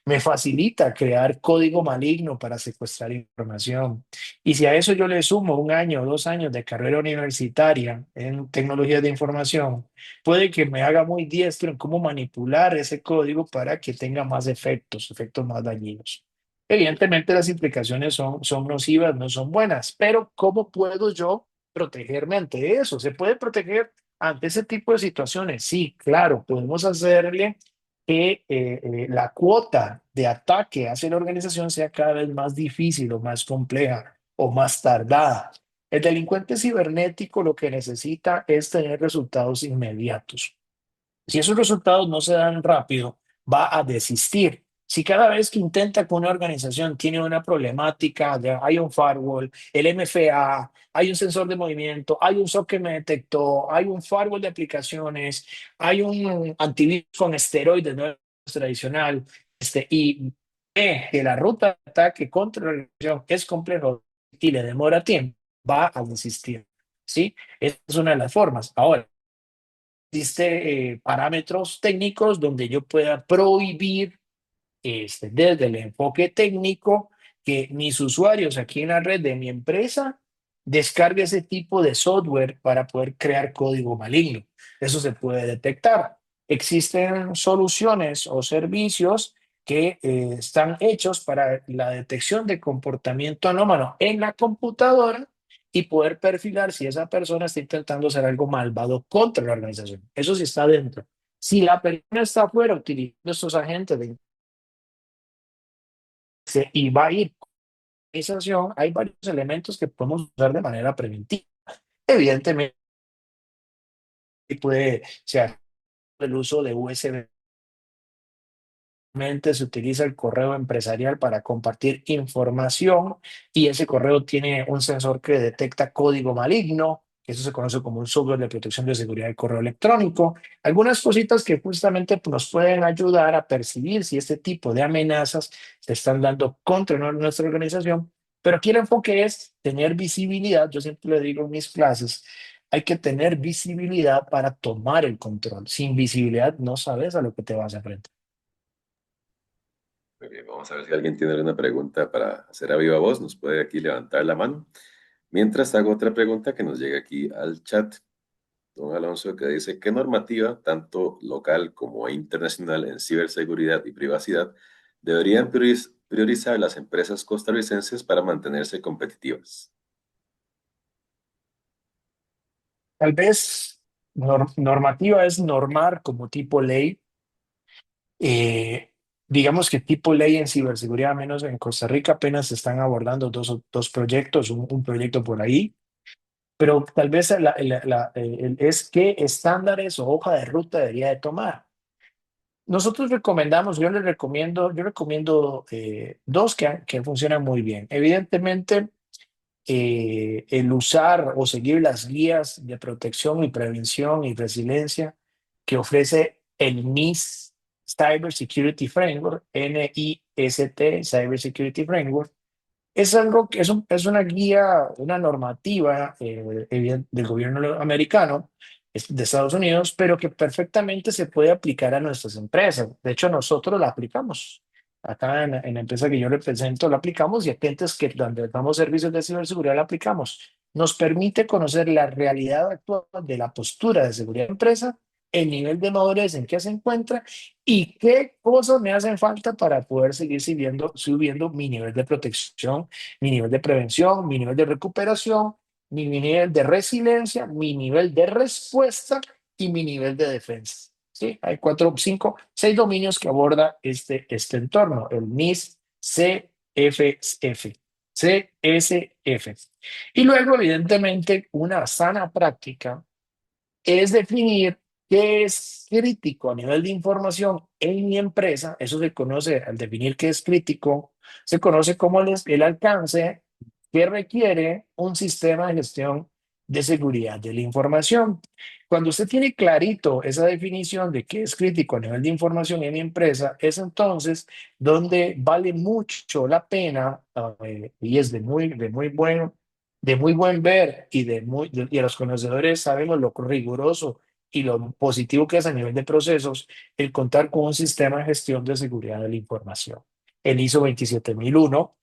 me facilita crear código maligno para secuestrar información. Y si a eso yo le sumo 1 año o 2 años de carrera universitaria en tecnología de información, puede que me haga muy diestro en cómo manipular ese código para que tenga más efectos, efectos más dañinos. Evidentemente las implicaciones son nocivas, no son buenas, pero ¿cómo puedo yo protegerme ante eso? ¿Se puede proteger ante ese tipo de situaciones? Sí, claro, podemos hacerle que la cuota de ataque hacia la organización sea cada vez más difícil o más compleja o más tardada. El delincuente cibernético lo que necesita es tener resultados inmediatos. Si esos resultados no se dan rápido, va a desistir. Si cada vez que intenta que una organización tiene una problemática, hay un firewall, el MFA, hay un sensor de movimiento, hay un SOC que me detectó, hay un firewall de aplicaciones, hay un antivirus con esteroides, no es tradicional, y ve que la ruta de ataque contra la organización es complejo y le demora tiempo, va a desistir. ¿Sí? Esa es una de las formas. Ahora, existe parámetros técnicos donde yo pueda prohibir desde el enfoque técnico que mis usuarios aquí en la red de mi empresa descarguen ese tipo de software para poder crear código maligno. Eso se puede detectar. Existen soluciones o servicios que están hechos para la detección de comportamiento anómalo en la computadora y poder perfilar si esa persona está intentando hacer algo malvado contra la organización. Eso sí está dentro. Si la persona está afuera utilizando estos agentes de y va a ir con la organización, hay varios elementos que podemos usar de manera preventiva. Evidentemente, puede ser el uso de USB. Se utiliza el correo empresarial para compartir información y ese correo tiene un sensor que detecta código maligno. Eso se conoce como un software de protección de seguridad del correo electrónico. Algunas cositas que justamente nos pueden ayudar a percibir si este tipo de amenazas se están dando contra nuestra organización. Pero aquí el enfoque es tener visibilidad. Yo siempre le digo en mis clases, hay que tener visibilidad para tomar el control. Sin visibilidad no sabes a lo que te vas a enfrentar. Muy bien, vamos a ver si alguien tiene alguna pregunta para hacer a viva voz. Nos puede aquí levantar la mano. Mientras hago otra pregunta que nos llega aquí al chat. Don Alonso, que dice, ¿qué normativa, tanto local como internacional en ciberseguridad y privacidad, deberían priorizar las empresas costarricenses para mantenerse competitivas? Tal vez normativa es normar como tipo ley. Eh, digamos que tipo ley en ciberseguridad, menos en Costa Rica, apenas se están abordando dos proyectos, un proyecto por ahí, pero tal vez es qué estándares o hoja de ruta debería de tomar. Nosotros recomendamos, yo recomiendo dos que funcionan muy bien. Evidentemente, el usar o seguir las guías de protección y prevención y resiliencia que ofrece el NIST Cyber Security Framework, NIST Cyber Security Framework, es algo que es una guía, una normativa del gobierno americano, de Estados Unidos, pero que perfectamente se puede aplicar a nuestras empresas. De hecho, nosotros la aplicamos. Acá en la empresa que yo represento la aplicamos y a clientes que donde damos servicios de ciberseguridad la aplicamos. Nos permite conocer la realidad actual de la postura de seguridad de la empresa, el nivel de madurez en que se encuentra y qué cosas me hacen falta para poder seguir subiendo mi nivel de protección, mi nivel de prevención, mi nivel de recuperación, mi nivel de resiliencia, mi nivel de respuesta y mi nivel de defensa. ¿Sí? Hay 4, 5, 6 dominios que aborda este entorno, el NIST CFF. CSF. Y luego, evidentemente, una sana práctica es definir qué es crítico a nivel de información en mi empresa. Eso se conoce, al definir qué es crítico, se conoce como el alcance que requiere un sistema de gestión de seguridad de la información. Cuando usted tiene clarito esa definición de qué es crítico a nivel de información en mi empresa, es entonces donde vale mucho la pena y es de muy buen ver y y a los conocedores sabemos lo riguroso y lo positivo que es a nivel de procesos el contar con un sistema de gestión de seguridad de la información. El ISO 27001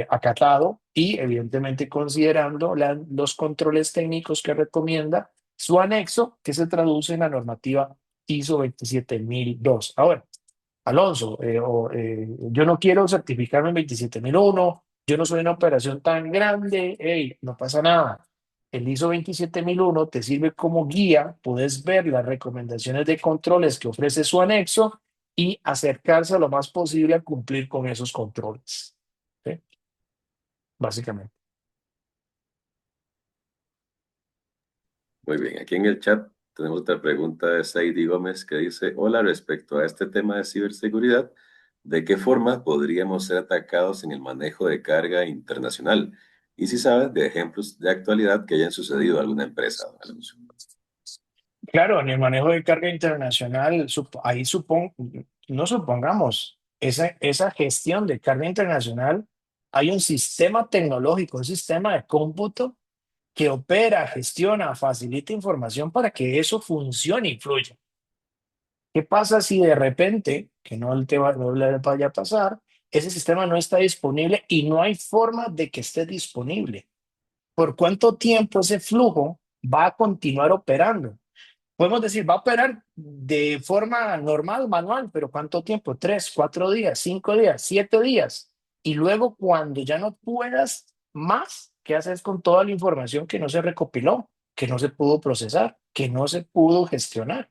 acatado y evidentemente considerando los controles técnicos que recomienda su anexo, que se traduce en la normativa ISO 27002. Ahora, Alonso, yo no quiero certificarme en 27001, yo no soy una operación tan grande, hey, no pasa nada. El ISO 27001 te sirve como guía, puedes ver las recomendaciones de controles que ofrece su anexo y acercarse lo más posible a cumplir con esos controles. ¿Sí? Básicamente. Muy bien, aquí en el chat tenemos otra pregunta de Saidi Gómez que dice, hola, respecto a este tema de ciberseguridad, ¿de qué forma podríamos ser atacados en el manejo de carga internacional? Y si sabes de ejemplos de actualidad que hayan sucedido a alguna empresa, don Alonso. Claro, en el manejo de carga internacional, ahí no supongamos, esa gestión de carga internacional, hay un sistema tecnológico, un sistema de cómputo que opera, gestiona, facilita información para que eso funcione y fluya. ¿Qué pasa si de repente, que no le vaya a pasar, ese sistema no está disponible y no hay forma de que esté disponible? ¿Por cuánto tiempo ese flujo va a continuar operando? Podemos decir, va a operar de forma normal, manual, pero ¿cuánto tiempo? 3, 4 días, 5 días, 7 días. Y luego cuando ya no puedas más, ¿qué haces con toda la información que no se recopiló, que no se pudo procesar, que no se pudo gestionar?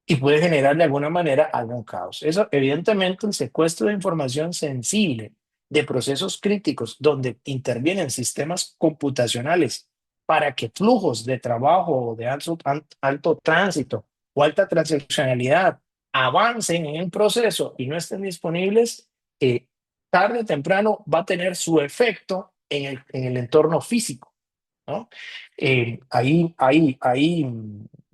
Y puede generar de alguna manera algún caos. Eso, evidentemente, el secuestro de información sensible de procesos críticos donde intervienen sistemas computacionales para que flujos de trabajo de alto tránsito o alta transaccionalidad avancen en el proceso y no estén disponibles, tarde o temprano va a tener su efecto en el entorno físico, ¿no?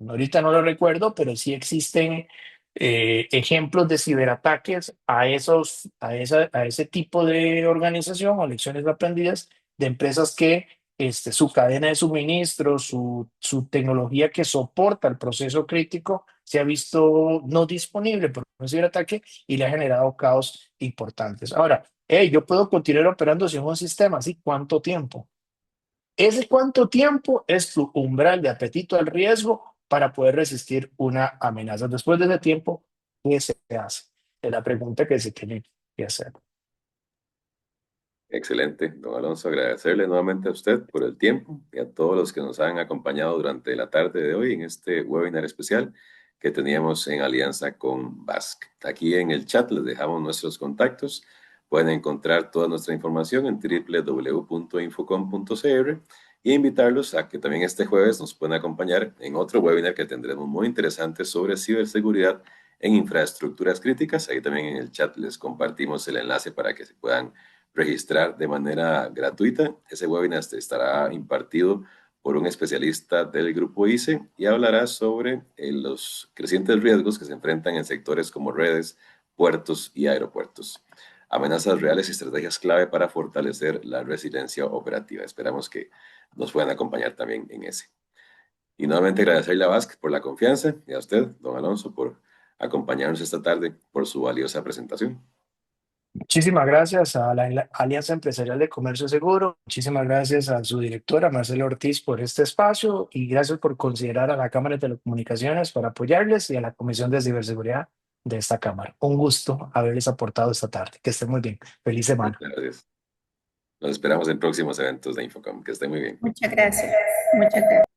Ahorita no lo recuerdo, pero sí existen ejemplos de ciberataques a ese tipo de organización o lecciones aprendidas de empresas que su cadena de suministro, su tecnología que soporta el proceso crítico se ha visto no disponible por un ciberataque y le ha generado caos importantes. Ahora, yo puedo continuar operando sin un sistema, ¿sí? ¿Cuánto tiempo? ¿Ese cuánto tiempo es tu umbral de apetito al riesgo para poder resistir una amenaza? Después de ese tiempo, ¿qué se hace? Es la pregunta que se tiene que hacer. Excelente, don Alonso, agradecerle nuevamente a usted por el tiempo y a todos los que nos han acompañado durante la tarde de hoy en este webinar especial que teníamos en alianza con BASC. Aquí en el chat les dejamos nuestros contactos. Pueden encontrar toda nuestra información en www.infocom.cr y invitarlos a que también este jueves nos puedan acompañar en otro webinar que tendremos muy interesante sobre ciberseguridad en infraestructuras críticas. Ahí también en el chat les compartimos el enlace para que se puedan registrar de manera gratuita. Ese webinar estará impartido por un especialista del grupo ICE y hablará sobre los crecientes riesgos que se enfrentan en sectores como redes, puertos y aeropuertos. Amenazas reales y estrategias clave para fortalecer la resiliencia operativa. Esperamos que nos puedan acompañar también en ese. Y nuevamente agradecerle a Vázquez por la confianza y a usted, don Alonso, por acompañarnos esta tarde, por su valiosa presentación. Muchísimas gracias a la Alianza Empresarial de Comercio Seguro, muchísimas gracias a su directora Marcela Ortiz por este espacio y gracias por considerar a la Cámara de Telecomunicaciones para apoyarles y a la Comisión de Ciberseguridad de esta Cámara. Un gusto haberles aportado esta tarde. Que estén muy bien. Feliz semana. Muchas gracias. Nos esperamos en próximos eventos de Infocom. Que estén muy bien. Muchas gracias. Muchas gracias.